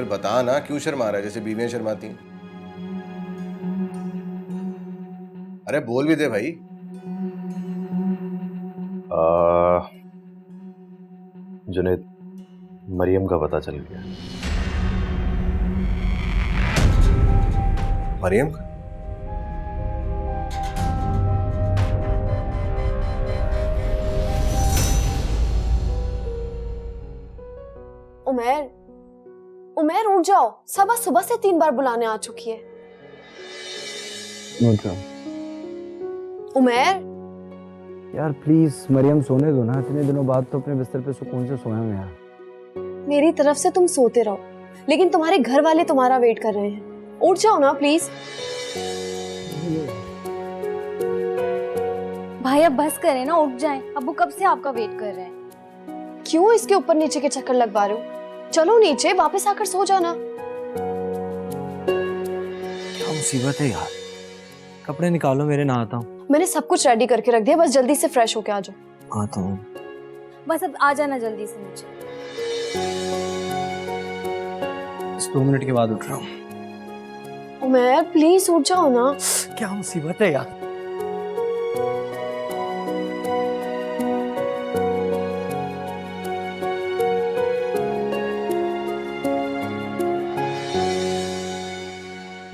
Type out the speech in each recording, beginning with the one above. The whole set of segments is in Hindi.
फिर बता ना, क्यों शर्मा रहा है जैसे बीवियां शर्माती हैं? अरे बोल भी दे भाई। जुनेद, मरियम का पता चल गया। मरियम का? उमेर, उमेर उठ जाओ, सबा सुबह से 3 बार बुलाने आ चुकी है। उमेर यार प्लीज मरियम सोने दो ना, इतने दिनों बाद तो अपने बिस्तर पे सुकून से सोया हूं यार। मेरी तरफ से तुम सोते रहो, लेकिन तुम्हारे घर वाले तुम्हारा वेट कर रहे हैं। उठ जाओ ना प्लीज। भाई अब बस करें ना, उठ जाएं। अबू कब से आपका वेट कर रहे हैं। क्यों इसके ऊपर नीचे के चक्कर लगवा रहे हो? चलो नीचे वापस आकर सो जाना। क्या मुसीबत है यार, कपड़े निकालो मेरे, नहाता हूँ। मैंने सब कुछ रेडी करके रख दिया, बस जल्दी से फ्रेश होके आ जाओ। आता हूँ। बस अब आ जाना जल्दी से नीचे। 2 मिनट के बाद उठ रहा हूँ। उमेर प्लीज उठ जाओ ना। क्या मुसीबत है यार।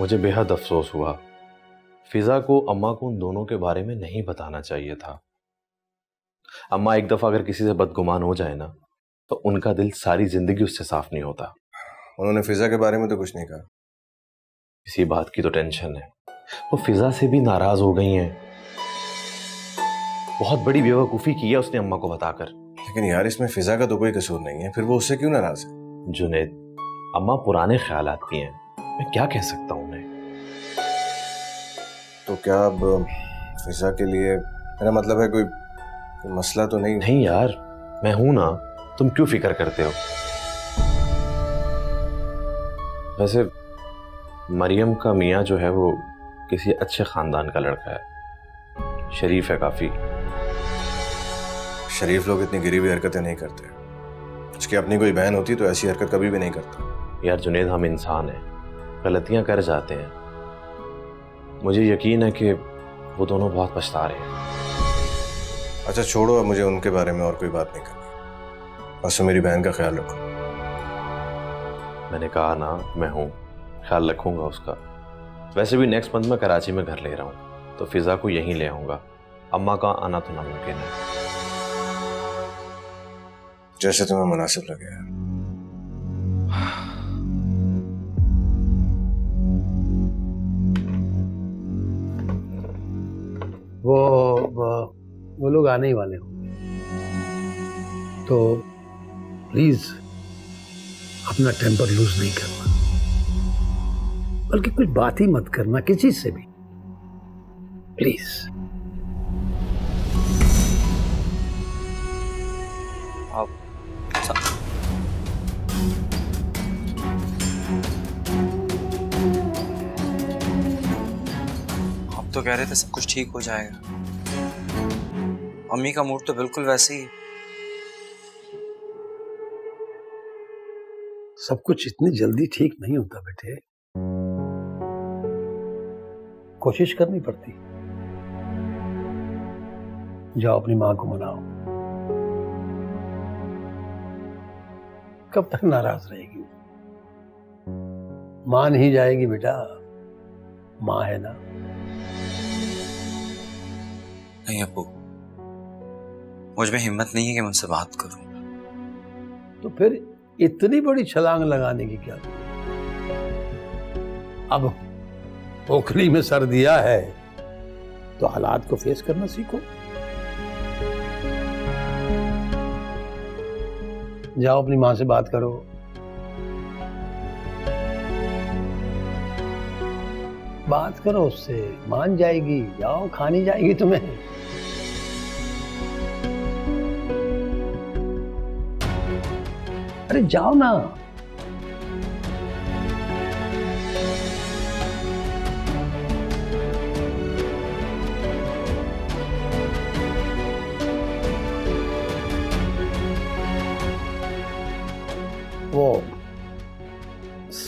मुझे बेहद अफसोस हुआ। फिजा को अम्मा को उन दोनों के बारे में नहीं बताना चाहिए था। अम्मा एक दफा अगर किसी से बदगुमान हो जाए ना, तो उनका दिल सारी जिंदगी उससे साफ नहीं होता। उन्होंने फिजा के बारे में तो कुछ नहीं कहा। इसी बात की तो टेंशन है। वो फिजा से भी नाराज हो गई हैं। बहुत बड़ी बेवकूफी की है उसने अम्मा को बताकर। लेकिन यार इसमें फिजा का तो कोई कसूर नहीं है, फिर वो उससे क्यों नाराज है? जुनेद, अम्मा पुराने ख्यालात की हैं, मैं क्या कह सकता हूँ उन्हें। तो क्या अब फिजा के लिए, मेरा मतलब है कोई मसला तो नहीं? नहीं यार, मैं हूं ना, तुम क्यों फिक्र करते हो। वैसे मरियम का मियाँ जो है वो किसी अच्छे खानदान का लड़का है, शरीफ है काफी। शरीफ लोग इतनी गिरी हुई हरकतें नहीं करते। उसकी अपनी कोई बहन होती तो ऐसी हरकत कभी भी नहीं करता। यार जुनेद, हम इंसान हैं, गलतियां कर जाते हैं। मुझे यकीन है कि वो दोनों बहुत पछता रहे हैं। अच्छा छोड़ो, अब मुझे उनके बारे में और कोई बात नहीं करनी। बस मेरी बहन का ख्याल रखो। मैंने कहा ना, मैं हूं, ख्याल रखूंगा उसका। वैसे भी नेक्स्ट मंथ मैं कराची में घर ले रहा हूं, तो फिजा को यहीं ले आऊंगा। अम्मा का आना तो नामुमकिन है। जैसे तुम्हें मुनासिब लगे। वो लोग आने ही वाले हो, तो प्लीज अपना टेम्पर लूज नहीं करना, बल्कि कोई बात ही मत करना किसी से भी, प्लीज। आप तो कह रहे थे सब कुछ ठीक हो जाएगा। अम्मी का मूड तो बिल्कुल वैसे ही। सब कुछ इतनी जल्दी ठीक नहीं होता बेटे, कोशिश करनी पड़ती। जाओ अपनी मां को मनाओ। कब तक नाराज रहेगी? मान ही जाएगी बेटा, मां है ना। नहीं अब्बू, मुझ में हिम्मत नहीं है कि मैं उनसे बात करूं। तो फिर इतनी बड़ी छलांग लगाने की क्या जरूरत? अब पोखली में सर दिया है तो हालात को फेस करना सीखो। जाओ अपनी मां से बात करो। बात करो उससे, मान जाएगी। जाओ, खानी जाएगी तुम्हें। अरे जाओ ना।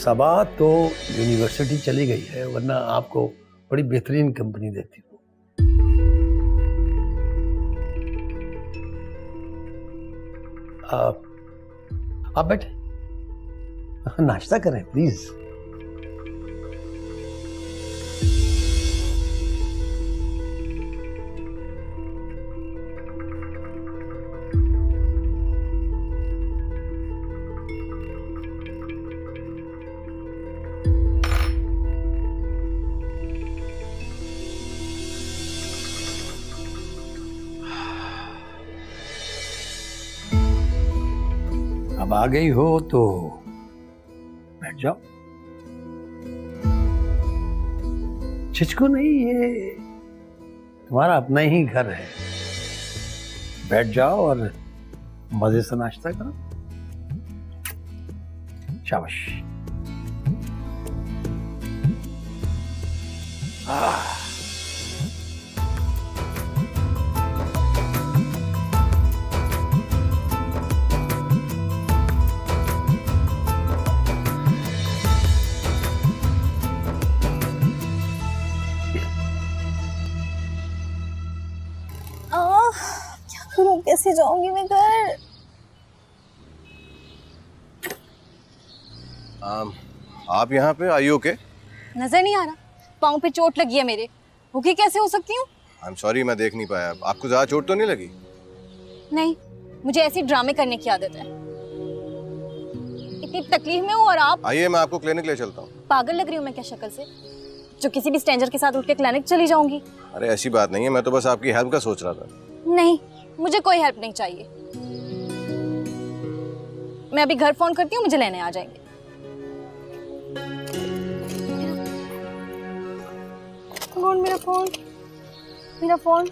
सबा तो यूनिवर्सिटी चली गई है, वरना आपको बड़ी बेहतरीन कंपनी देती हूँ। आप बैठे, नाश्ता करें प्लीज। अब आ गई हो तो बैठ जाओ। छिचको नहीं, ये तुम्हारा अपना ही घर है। बैठ जाओ और मजे से नाश्ता करो। शाबाश। क्या करूं, कैसे जाऊंगी मैं घर? आप यहाँ पे आई हो के? नजर नहीं आ रहा, पाँव पे चोट लगी है मेरे। भूखी कैसे हो सकती हूँ? आई एम सॉरी, मैं देख नहीं पाया। आपको ज्यादा चोट तो नहीं लगी? नहीं, मुझे ऐसे ड्रामे करने की आदत है। इतनी तकलीफ में हूँ और आप? आइए, मैं आपको क्लिनिक ले चलता हूँ। पागल लग रही हूँ मैं क्या शक्ल से, जो किसी भी स्ट्रेंजर के साथ उठ के क्लिनिक चली जाऊंगी? अरे ऐसी बात नहीं है, मैं तो बस आपकी हेल्प का सोच रहा था। नहीं, मुझे कोई हेल्प नहीं चाहिए। मैं अभी घर फोन करती हूँ, मुझे लेने आ जाएंगे। कौन? मेरा फोन, मेरा फोन,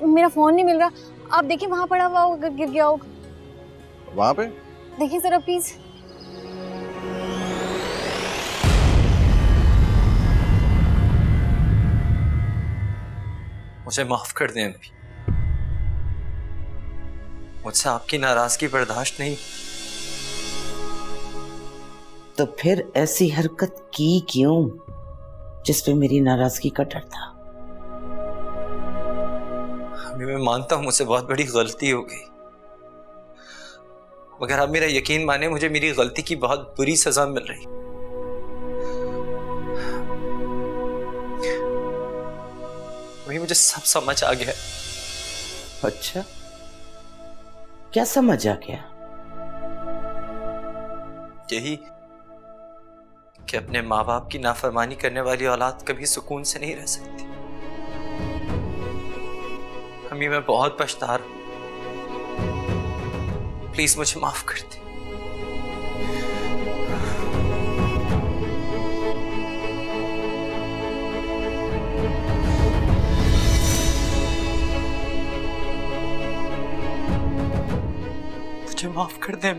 मेरा फोन नहीं मिल रहा। आप देखिए, वहां पड़ा हुआ होगा, गिर गया होगा। वहां पे देखिए जरा प्लीज। मुझे माफ कर दें अम्मी, मुझसे आपकी नाराजगी बर्दाश्त नहीं। तो फिर ऐसी हरकत की क्यों जिसपे मेरी नाराजगी का डर था? अम्मी, मैं मानता हूं मुझसे बहुत बड़ी गलती हो गई, मगर आप मेरा यकीन माने, मुझे मेरी गलती की बहुत बुरी सजा मिल रही। अम्मी, मुझे सब समझ आ गया। अच्छा, क्या समझ आ गया? यही कि अपने माँ बाप की नाफरमानी करने वाली औलाद कभी सुकून से नहीं रह सकती। अम्मी, मैं बहुत पछता रहा हूं, प्लीज मुझे माफ कर दे। मुझे माफ कर दे,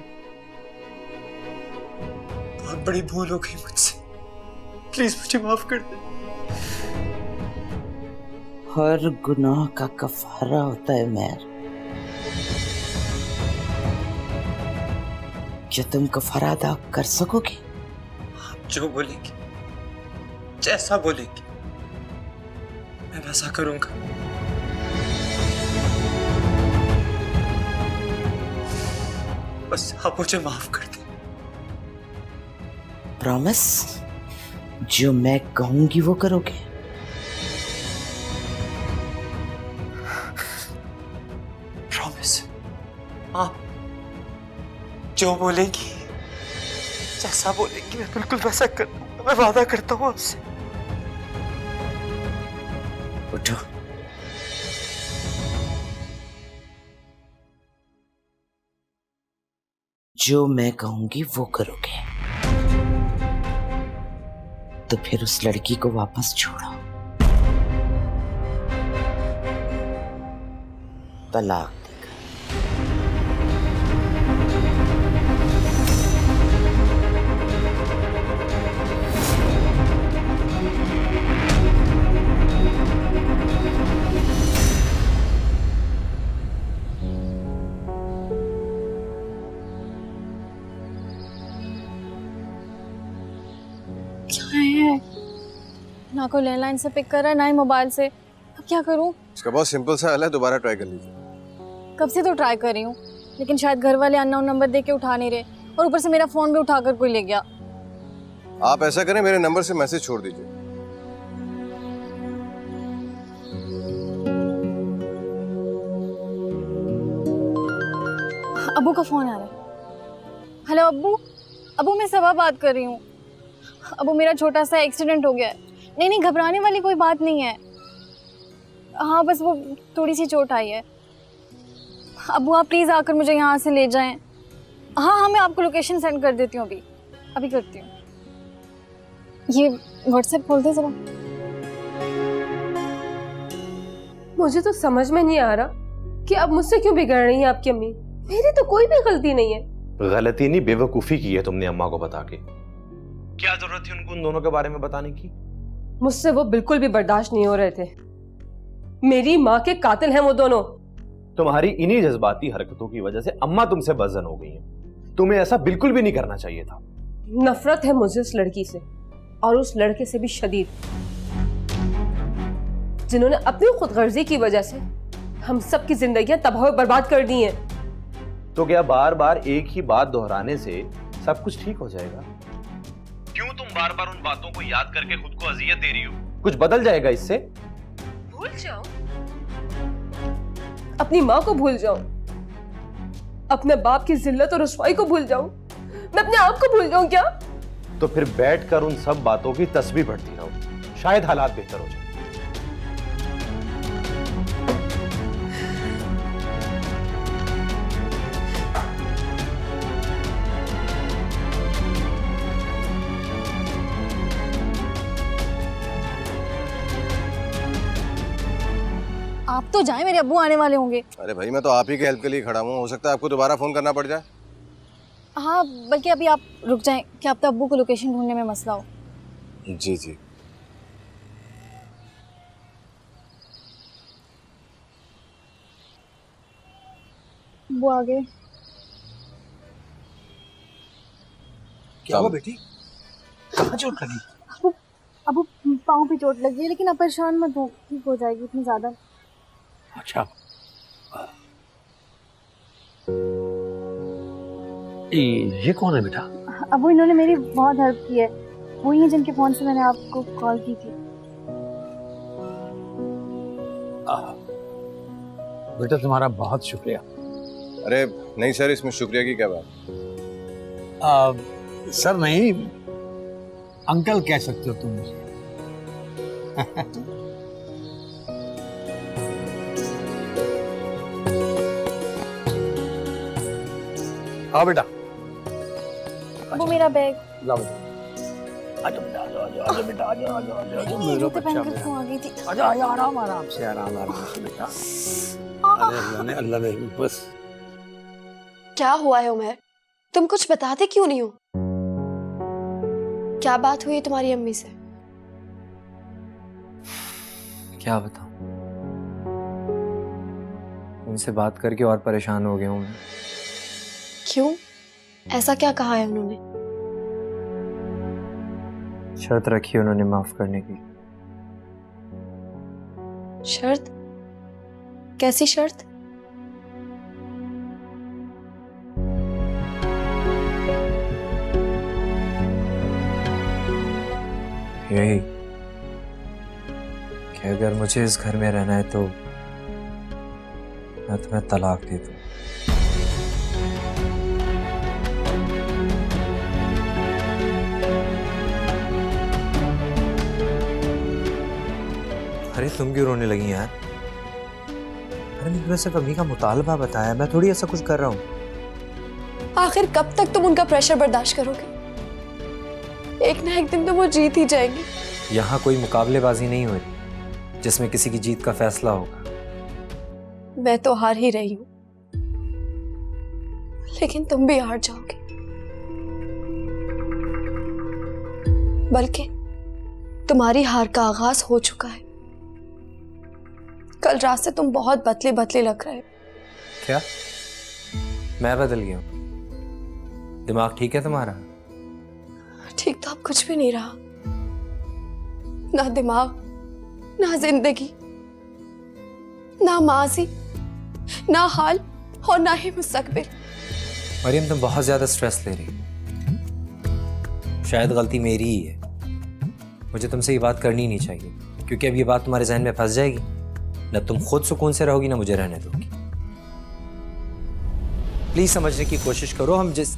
बहुत बड़ी भूल हो गई मुझसे, प्लीज मुझे माफ कर दे। हर गुनाह का कफारा होता है मैर। क्या तुम कफारा अदा कर सकोगे? आप जो बोलेंगे, जैसा बोलेंगे, मैं वैसा करूंगा। बस आप मुझे माफ कर दे। प्रॉमिस? जो मैं कहूंगी वो करोगे? प्रॉमिस। आप जो बोलेंगी, जैसा बोलेंगी, मैं बिल्कुल वैसा करूंगा। मैं वादा करता हूँ आपसे। उठो। जो मैं कहूंगी वो करोगे, तो फिर उस लड़की को वापस छोड़ो। तलाक देकर। ना कोई लैंडलाइन से पिक कर रहा है ना ही मोबाइल से। अब क्या करूं? इसका बहुत सिंपल सा हल है, दोबारा ट्राई कर लीजिए। कब से तो ट्राई कर रही हूँ, लेकिन शायद घर वाले अननोन नंबर दे के उठा नहीं रहे, और ऊपर से मेरा फोन भी उठाकर कोई ले गया। आप ऐसा करें, मेरे नंबर से मैसेज छोड़ दीजिए। अब्बू का फोन आ रहा है। हेलो अब्बू। अब्बू मैं सबा बात कर रही हूँ। अब्बू मेरा छोटा सा एक्सीडेंट हो गया है। नहीं नहीं, घबराने वाली कोई बात नहीं है। हाँ बस वो थोड़ी सी चोट आई है। अब्बू आप प्लीज़ आकर मुझे यहाँ से ले जाएं। हाँ हाँ मैं आपको लोकेशन सेंड कर देती हूँ, अभी अभी करती हूँ। ये व्हाट्सएप खोल दे जरा। मुझे तो समझ में नहीं आ रहा कि अब मुझसे क्यों बिगड़ रही है आपकी अम्मी। मेरी तो कोई भी गलती नहीं है। गलती नहीं, बेवकूफी की है तुमने अम्मा को बता के। क्या जरूरत थी उनको उन दोनों के बारे में बताने की? मुझसे वो बिल्कुल भी बर्दाश्त नहीं हो रहे थे। मेरी माँ के कातिल हैं वो दोनों। तुम्हारी इन्हीं जज्बाती हरकतों की वजह से अम्मा तुमसे बदजन हो गई हैं। तुम्हें ऐसा बिल्कुल भी नहीं करना चाहिए था। नफरत है मुझे उस लड़की से, और उस लड़के से भी शदीद, जिन्होंने अपनी खुदगर्जी की वजह से हम सबकी जिंदगियां तबाह और बर्बाद कर दी हैं। तो क्या बार बार एक ही बात दोहराने से सब कुछ ठीक हो जाएगा? क्यों तुम बार बार उन बातों को याद करके खुद को अजियत दे रही हो? कुछ बदल जाएगा इससे? भूल जाओ, अपनी माँ को भूल जाऊं, अपने बाप की जिल्लत और रुसवाई को भूल जाऊं, मैं अपने आप को भूल जाऊं क्या? तो फिर बैठकर उन सब बातों की तस्बीह पढ़ती रहो, शायद हालात बेहतर हो जाए। आप तो जाएं, मेरे अब्बू आने वाले होंगे। अरे भाई, मैं तो आप ही के हेल्प के लिए खड़ा हूँ, हो सकता है आपको दोबारा फोन करना पड़ जाए। हाँ बल्कि अभी आप रुक जाएं, क्या अब तो अब्बू को लोकेशन ढूंढने में मसला हो। जी जी। वो आ गए। क्या हुआ बेटी? कहाँ चोट लगी? अब्बू पाँव पे चोट लगी है, लेकिन आप परेशान मत हो, ठीक हो जाएगी इतनी ज्यादा। अच्छा, ये कौन है बेटा? अब्बू इन्होंने मेरी बहुत हेल्प की है, वही है जिनके फोन से मैंने आपको कॉल की थी। बेटा तुम्हारा बहुत शुक्रिया। अरे नहीं सर, इसमें शुक्रिया की क्या बात। सर नहीं, अंकल कह सकते हो तुम मुझे। हाँ बेटा, वो मेरा बैग। लाओ बेटा, आजा बेटा, आजा आजा आजा बेटा, आजा आजा आजा आजा मेरा जूते बच्चा पहन कर क्यों आ गई थी? आजा आजा, आराम आराम से, आराम आराम से बेटा। अरे अल्लाह ने बस। क्या हुआ है उमर? तुम कुछ बताते क्यों नहीं हो? क्या बात हुई है तुम्हारी अम्मी से? क्या बताऊं, उनसे बात करके और परेशान हो गया हूं मैं। क्यों? ऐसा क्या कहा है उन्होंने? शर्त रखी उन्होंने माफ करने की। शर्त? कैसी शर्त? यही कि अगर मुझे इस घर में रहना है तो मैं तुम्हें तलाक दे दूं। अरे तुम क्यों रोने लगी यार? अरे मैंने तुम्हें सिर्फ अम्मी का मुतालबा बताया, मैं थोड़ी ऐसा कुछ कर रहा हूँ। आखिर कब तक तुम उनका प्रेशर बर्दाश्त करोगे? एक ना एक दिन तो वो जीत ही जाएंगी। यहाँ कोई मुकाबलेबाजी नहीं हो रही जिसमें किसी की जीत का फैसला होगा। मैं तो हार ही रही हूँ, लेकिन तुम भी हार जाओगे। बल्कि तुम्हारी हार का आगाज हो चुका है। कल रात से तुम बहुत बदले बदले लग रहे हो। क्या मैं बदल गया हूँ? दिमाग ठीक है तुम्हारा? ठीक तो अब कुछ भी नहीं रहा। ना दिमाग, ना जिंदगी, ना माजी, ना हाल और ना ही मुस्तकबिल। मरियम, तुम बहुत ज्यादा स्ट्रेस ले रही हो। शायद गलती मेरी ही है। मुझे तुमसे ये बात करनी नहीं चाहिए, क्योंकि अब ये बात तुम्हारे जहन में फंस जाएगी। न तुम खुद सुकून से रहोगी, ना मुझे रहने दोगी। प्लीज समझने की कोशिश करो। हम जिस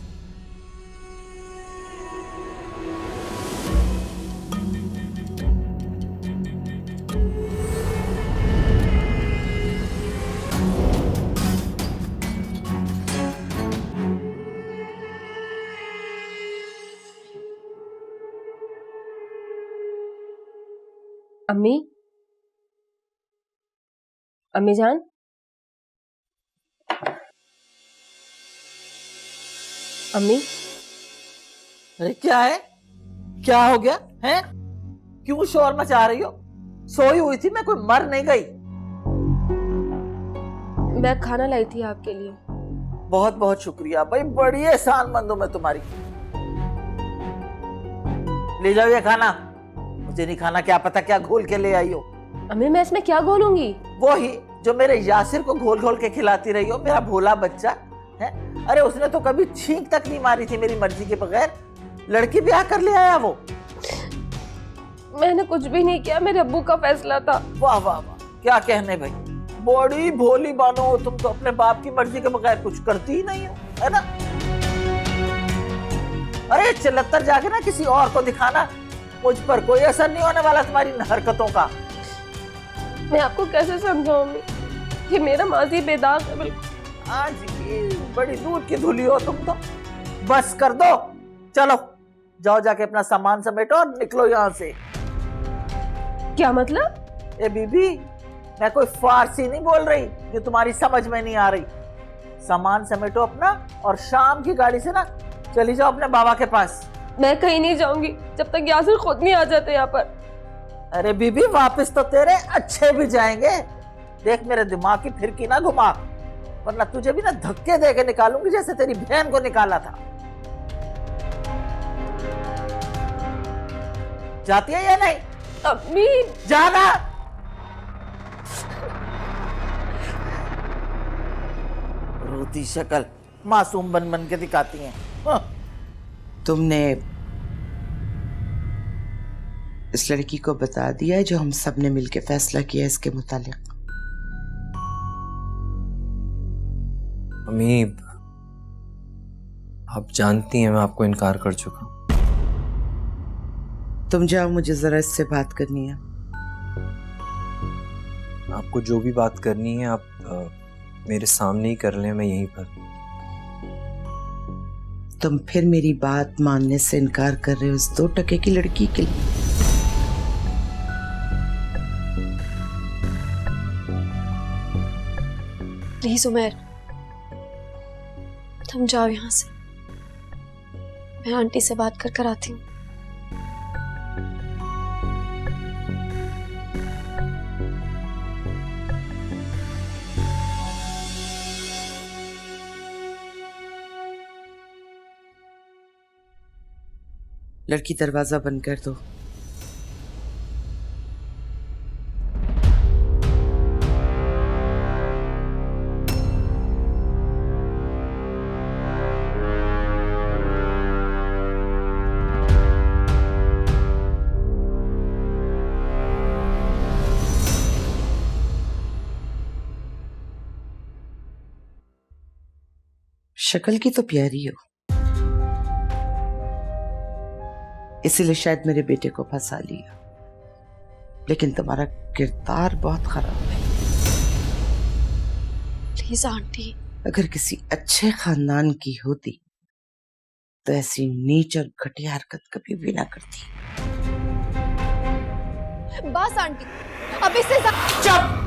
अम्मी, अम्मी जान, अम्मी। अरे क्या है? क्या हो गया है? क्यों शोर मचा रही हो? सोई हुई थी मैं, कोई मर नहीं गई। मैं खाना लाई थी आपके लिए। बहुत बहुत शुक्रिया भाई, बड़ी एहसानमंद हूं मैं तुम्हारी। ले जाओ ये खाना। मुझे नहीं खाना, क्या पता क्या घोल के ले आई हो। अम्मी, मैं इसमें क्या घोलूंगी? वो ही जो मेरे यासिर को घोल घोल के खिलाती रही हो, मेरा भोला बच्चा है। अरे उसने तो कभी छींक तक नहीं मारी थी मेरी मर्जी के बगैर। लड़की ब्याह कर ले आया वो। मैंने कुछ भी नहीं किया, मेरे अब्बू का फैसला था। वाह वाह वाह, क्या कहने भाई, बड़ी भोली बानो हो तुम तो। अपने बाप की मर्जी के बगैर कुछ करती ही नहीं हो, है ना? अरे चलत्तर जाके ना किसी और को दिखाना, मुझ पर कोई असर नहीं होने वाला तुम्हारी इन हरकतों का। मैं आपको कैसे समझाऊंगी? ये मेरा माजी बेदाग है बिल्कुल। आज की बड़ी दूध की धुली हो तुम तो। बस कर दो, चलो जाओ जाके अपना सामान समेटो और निकलो यहाँ से। क्या मतलब? ए बीबी, मैं कोई फारसी नहीं बोल रही जो तुम्हारी समझ में नहीं आ रही। सामान समेटो अपना और शाम की गाड़ी से ना चली जाओ अपने बाबा के पास। मैं कहीं नहीं जाऊंगी जब तक यासिर खुद नहीं आ जाते यहाँ पर। अरे बीबी, वापस तो तेरे अच्छे भी जाएंगे। देख मेरे दिमाग की फिरकी ना घुमा, वरना तुझे भी ना धक्के दे के निकालूंगी जैसे तेरी बहन को निकाला था। जाती है या नहीं? अम्मी, जाना। रोती शक्ल मासूम बन बन के दिखाती हैं। हाँ। तुमने इस लड़की को बता दिया है जो हम सब ने मिलकर फैसला किया इसके मुतालिक? अम्मी, आप जानती हैं मैं आपको इनकार कर चुका हूं। तुम जाओ, मुझे जरा इससे बात करनी है। आपको जो भी बात करनी है आप मेरे सामने ही कर लें, मैं यहीं पर। तुम फिर मेरी बात मानने से इनकार कर रहे हो इस 2 टके की लड़की के लिए? प्लीज उमर, तुम जाओ यहाँ से। मैं आंटी से बात कर आती हूँ। लड़की, दरवाजा बंद कर दो। शक्ल की तो प्यारी हो, इसीलिए शायद मेरे बेटे को फंसा लिया, लेकिन तुम्हारा किरदार बहुत खराब है। प्लीज आंटी, अगर किसी अच्छे खानदान की होती तो ऐसी नीच और घटिया हरकत कभी भी ना करती। बस आंटी, अब इससे चुप!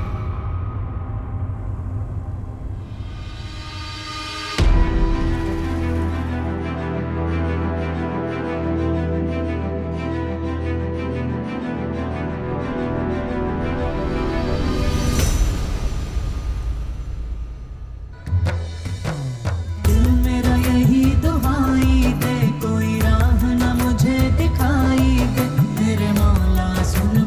कोई राह न मुझे दिखाई दे, मेरे मौला सुन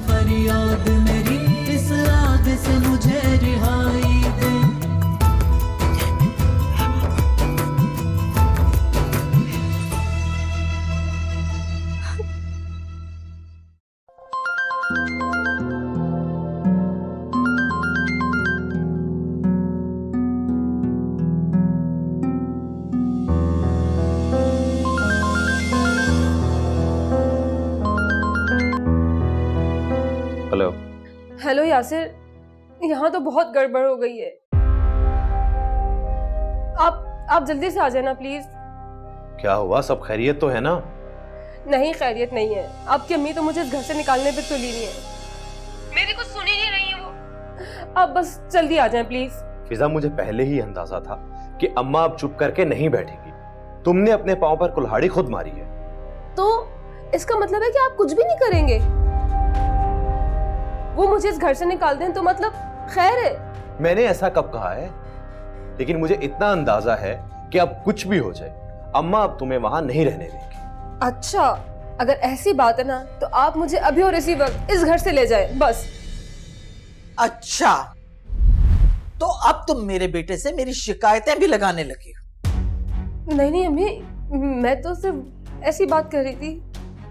यासिर, यहाँ तो बहुत गड़बड़ हो गई है। आप जल्दी से आ जाना प्लीज। क्या हुआ, सब खैरियत तो है ना? नहीं, खैरियत नहीं है। आपकी अम्मी तो मुझे इस घर से निकालने पे तुली नहीं है, मेरी कुछ सुन ही नहीं रही है वो। आप बस जल्दी आ जाएं प्लीज। फिजा, मुझे पहले ही अंदाजा था कि अम्मा अब चुप करके नहीं बैठेगी। तुमने अपने पांव पर कुल्हाड़ी खुद मारी है। तो इसका मतलब है कि आप कुछ भी नहीं करेंगे? वो मुझे इस घर से निकाल दें तो मतलब खैर है? मैंने ऐसा कब कहा है? लेकिन मुझे इतना अंदाजा है कि अब कुछ भी हो जाए, अम्मा अब तुम्हें वहां नहीं रहने देंगी। अच्छा, अगर ऐसी बात है ना तो आप मुझे अभी और इसी वक्त इस घर से ले जाएं, बस। अच्छा, तो अब तुम मेरे बेटे से मेरी शिकायतें भी लगाने लगी हो? नहीं नहीं अम्मी, मैं तो सिर्फ ऐसी बात कर रही थी।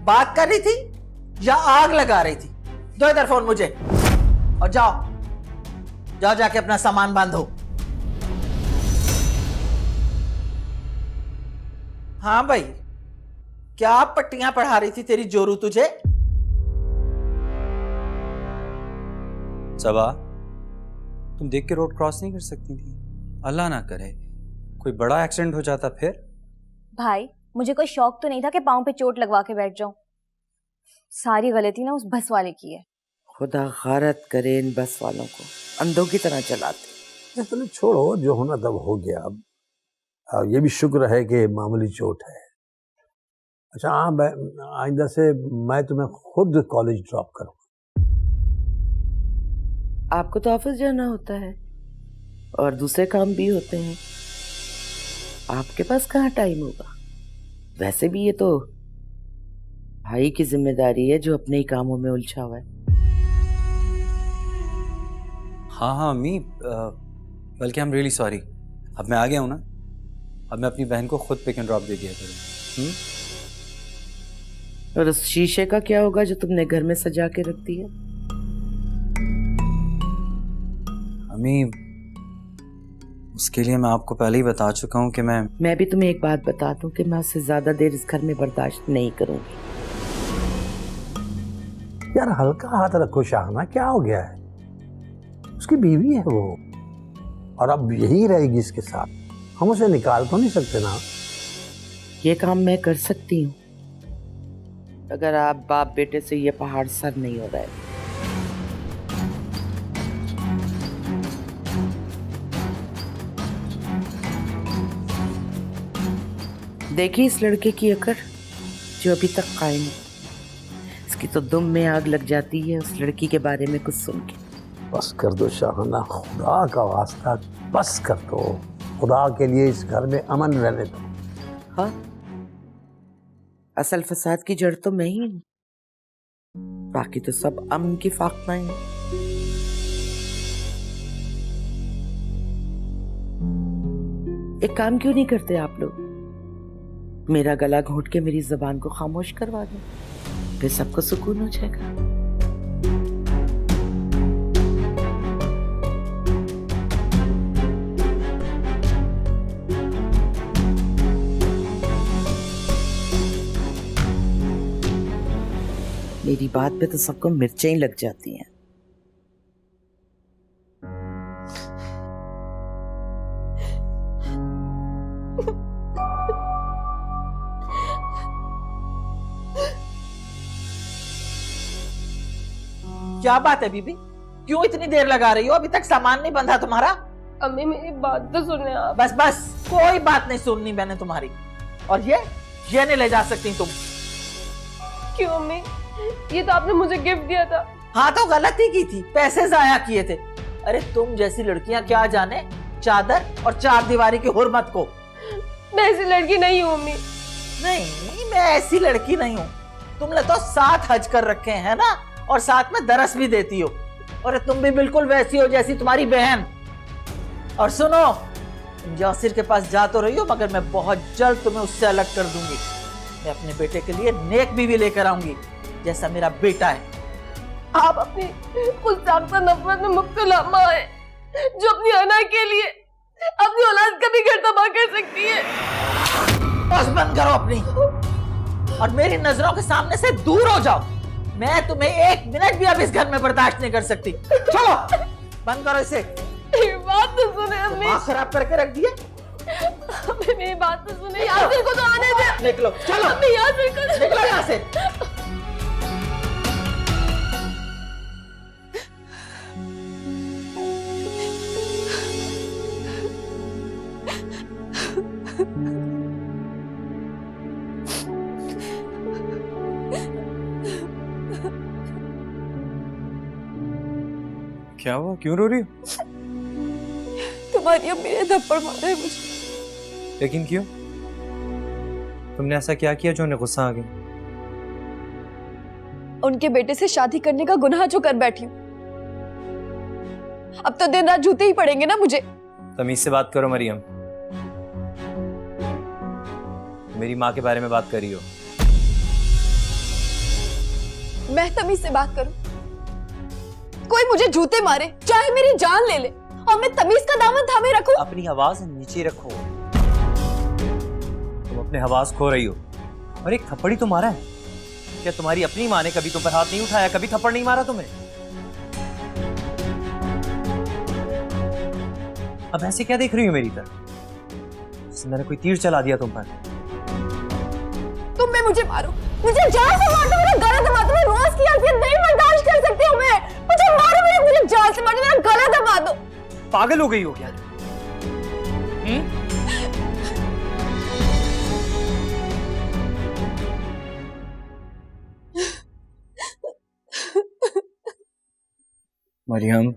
बात कर रही थी या आग लगा रही थी? दो इधर फोन मुझे, और जाओ जाओ जाके अपना सामान बांधो। हाँ भाई, क्या पट्टियां पढ़ा रही थी तेरी जोरू तुझे? सबा, तुम देख के रोड क्रॉस नहीं कर सकती थी? अल्लाह ना करे कोई बड़ा एक्सीडेंट हो जाता फिर। भाई, मुझे कोई शौक तो नहीं था कि पाँव पे चोट लगवा के बैठ जाऊं। सारी गलती ना उस बस वाले की है। खुदा गारत करे इन बस वालों को, अंधों की तरह चलाते। चलो छोड़ो, जो होना तब हो गया। अब ये भी शुक्र है कि मामूली चोट है। अच्छा हाँ, आइंदा से मैं तुम्हें खुद कॉलेज ड्रॉप करूँगा। आपको तो ऑफिस जाना होता है और दूसरे काम भी होते हैं, आपके पास कहाँ टाइम होगा? वैसे भी ये तो भाई की जिम्मेदारी है जो अपने ही कामों में उलझा हुआ है। हाँ अम्मी, बल्कि आई एम रियली सॉरी। अब मैं आ गया हूँ ना, अब मैं अपनी बहन को खुद पिक एंड ड्रॉप दे दिया करूँ। और उस शीशे का क्या होगा जो तुमने घर में सजा के रख दिया? अम्मी, उसके लिए मैं आपको पहले ही बता चुका हूँ कि मैं भी तुम्हें एक बात बता दूं कि मैं उससे ज्यादा देर इस घर में बर्दाश्त नहीं करूंगी। यार हल्का हाथ रखो शाहना, क्या हो गया है? उसकी बीवी है वो, और अब यही रहेगी इसके साथ। हम उसे निकाल तो नहीं सकते ना। ये काम मैं कर सकती हूँ अगर आप बाप बेटे से ये पहाड़ सर नहीं हो रहा है। देखिए इस लड़के की अकड़ जो अभी तक कायम है, इसकी तो दुम में आग लग जाती है उस लड़की के बारे में कुछ सुन के। बस कर दो शाहना, खुदा का वास्ता बस कर दो। खुदा के लिए इस घर में अमन रहने दो। हाँ, असल फसाद की जड़ तो मैं ही हूँ, बाकी तो सब अमन की फाख्ताएं हैं। एक काम क्यों नहीं करते आप लोग? मेरा गला घोंट के मेरी जुबान को खामोश करवा दो, फिर सबको सुकून हो जाएगा। मेरी बात पे तो सबको मिर्चें ही लग जाती हैं। क्या बात है बीबी, क्यों इतनी देर लगा रही हो? अभी तक सामान नहीं बंधा तुम्हारा? अम्मी मेरी बात तो सुने आप। बस बस, कोई बात नहीं सुननी मैंने तुम्हारी। और ये नहीं ले जा सकती तुम। क्यों अम्मी? ये तो आपने मुझे गिफ्ट दिया था। हाँ तो गलती की थी, पैसे जाया किए थे। अरे तुम जैसी लड़कियां क्या जाने चादर और चार दीवारी की हुर्मत को। मैं ऐसी लड़की नहीं हूँ अम्मी। नहीं, मैं ऐसी लड़की नहीं हूँ। तुमने तो 7 हज कर रखे हैं ना, और साथ में दरस भी देती हो। और तुम भी बिल्कुल वैसी हो जैसी तुम्हारी बहन। और सुनो, तुम यासिर के पास जा तो रही हो, मगर मैं बहुत जल्द तुम्हें उससे अलग कर दूंगी। मैं अपने बेटे के लिए नेक बीवी लेकर आऊंगी, जैसा मेरा बेटा है। आप अपनी उस ताकत नफरत में मुब्तला माँ है जो अपनी अना के लिए अपनी औलाद का भी घर तबाह कर सकती है। बस बंद करो अपनी, और मेरी नजरों के सामने से दूर हो जाओ। मैं तुम्हें 1 मिनट भी अब इस घर में बर्दाश्त नहीं कर सकती। चलो बंद करो इसे। बात तो सुने अम्मी। दिमाग खराब करके रख दिया। अम्मी मेरी बात तो सुने, यासिर को तो आने दे। निकलो चलो। अम्मी यासिर को निकलो यहाँ से। क्या हुआ, क्यों रो रही हो? तुम्हारी अम्मी ने थप्पड़ मारा है मुझे। लेकिन क्यों? तुमने ऐसा क्या किया जो उन्हें गुस्सा आ गया? उनके बेटे से शादी करने का गुनाह जो कर बैठी हूँ, अब तो दिन रात जूते ही पड़ेंगे ना मुझे। तमीज से बात करो मरियम, मेरी माँ के बारे में बात कर रही हो। मैं तमीज से बात करूं? कोई मुझे जूते मारे, चाहे मेरी जान ले ले, और मैं तमीज का दामन थामे रखूं? अपनी आवाज नीचे रखो, तुम अपने आवाज खो रही हो। और एक थप्पड़ ही तो मारा है। क्या तुम्हारी अपनी माँ ने कभी तुम पर हाथ नहीं उठाया, कभी थप्पड़ नहीं मारा तुम्हें? अब ऐसे क्या देख रही हो मेरी तरफ? जैसे मैंने कोई तीर चला दिया तुम पर। तुम में मुझे मारो, मुझे जान से मारो, मेरा गला दबा दो। मैं रोज की हरकत नहीं बर्दाश्त कर सकती हूँ। मैं मुझे मारो, मुझे जान से मारो, मेरा गला दबा दो। पागल हो गई हो क्या? मरियम,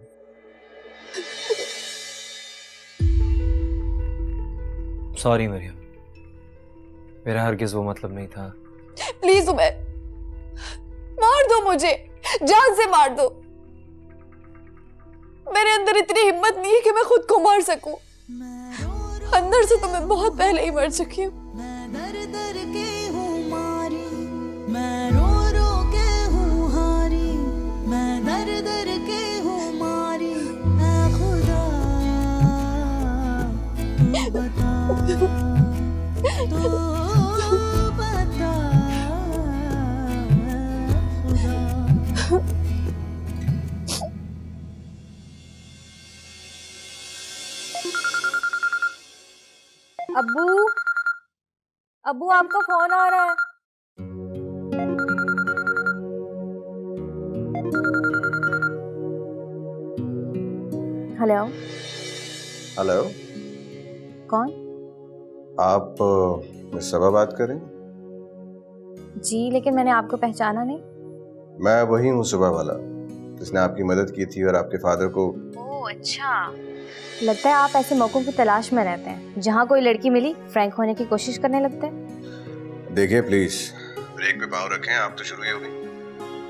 सॉरी मरियम, मेरा हरगिज वो मतलब नहीं था। प्लीज उमर, मार दो मुझे, जान से मार दो। मेरे अंदर इतनी हिम्मत नहीं है कि मैं खुद को मार सकूं। अंदर से तो मैं बहुत पहले ही मर चुकी हूँ। मैं दर दर के हूँ मारी, मैं रो रो के हूँ हारी, मैं दर दर के हूँ मारी। ऐ खुदा तू बता, तू बता खुदा। अब्बू, अब्बू आपका फोन आ रहा है। हेलो। हेलो, कौन? आप मिस सबा बात कर रही हैं? जी, लेकिन मैंने आपको पहचाना नहीं। मैं वही हूँ सुबह वाला जिसने आपकी मदद की थी और आपके फादर को। ओह अच्छा, लगता है आप ऐसे मौकों की तलाश में रहते हैं। जहाँ कोई लड़की मिली फ्रैंक होने की कोशिश करने लगते हैं। देखिए प्लीज, ब्रेक पे पाँव रखें, आप तो शुरू ही हो गई।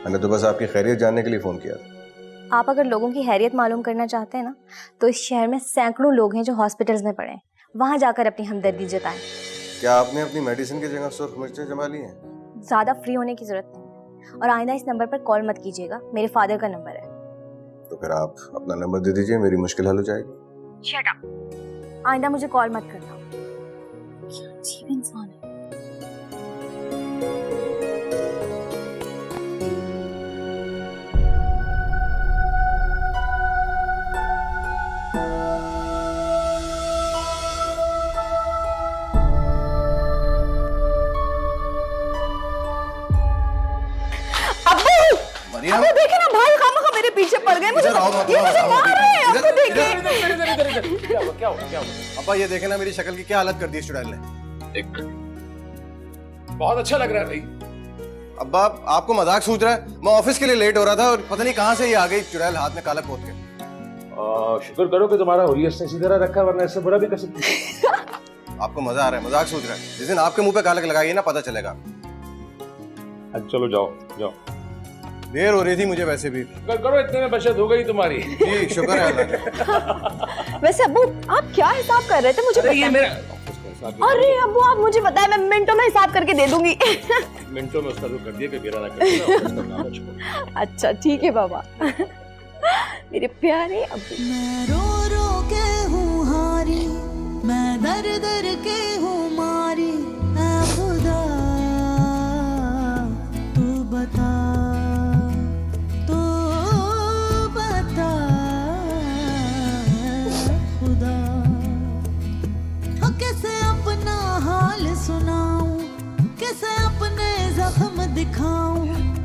मैंने तो बस आपकी खैरियत जानने के लिए फोन किया था। आप अगर लोगों की हैरियत मालूम करना चाहते हैं ना, तो इस शहर में सैकड़ों लोग हैं जो हॉस्पिटल्स में पड़े हैं। वहाँ जाकर अपनी हमदर्दी जताएं। क्या आपने अपनी मेडिसिन की जगह सुर्ख मिर्चें जमा ली हैं? ज़्यादा फ्री होने की जरूरत नहीं है, और आइंदा इस नंबर पर कॉल मत कीजिएगा, मेरे फादर का नंबर है। तो फिर आप अपना नंबर दे दीजिए, मेरी मुश्किल हल हो जाएगी। शट अप, आइंदा मुझे कॉल मत करना। क्या अजीब इंसान है। अबे देखे ना भाई, खामखा मेरे पीछे पड़ गए। मुझे ये मुझे मार रहे हैं। आपको देखे। क्या हुआ? अब्बा ये देखे ना, मेरी शक्ल की क्या हालत कर दी इस चुड़ैल ने। बहुत अच्छा लग रहा है भाई। अब्बा आपको मजाक सूझ रहा है? मैं ऑफिस के लिए लेट हो रहा था और पता नहीं कहां से ये आ गई चुड़ैल, हाथ में काला पोत के। शुक्र करो कि तुम्हारा हुलियस ने इसी तरह रखा, वरना इससे बुरा भी कर सकती। आपको मजा आ रहा है, मजाक सूझ रहा है? जिस दिन आपके मुंह पे कालक लगाइए ना, पता चलेगा। चलो जाओ जाओ, देर हो रही थी मुझे वैसे भी। शुक्र करो इतने में बचत हो गई तुम्हारी। जी शुक्र है अल्लाह का। वैसे अब्बू आप क्या हिसाब कर रहे थे? मुझे पता ये है। मेरा अरे अब्बू आप मुझे बताए, मैं मिनटों में हिसाब करके दे दूंगी। मिनटों में उसका जो कर दिया कि मेरा ना कर। अच्छा ठीक है बाबा। मेरे प्यारे अब्बू। मैं रो रो के हूँ हारी, मैं दर दर के हूँ मारी। ऐ खुदा तू बता खुदा, हाँ कैसे अपना हाल सुनाऊं, कैसे अपने जख्म दिखाऊं।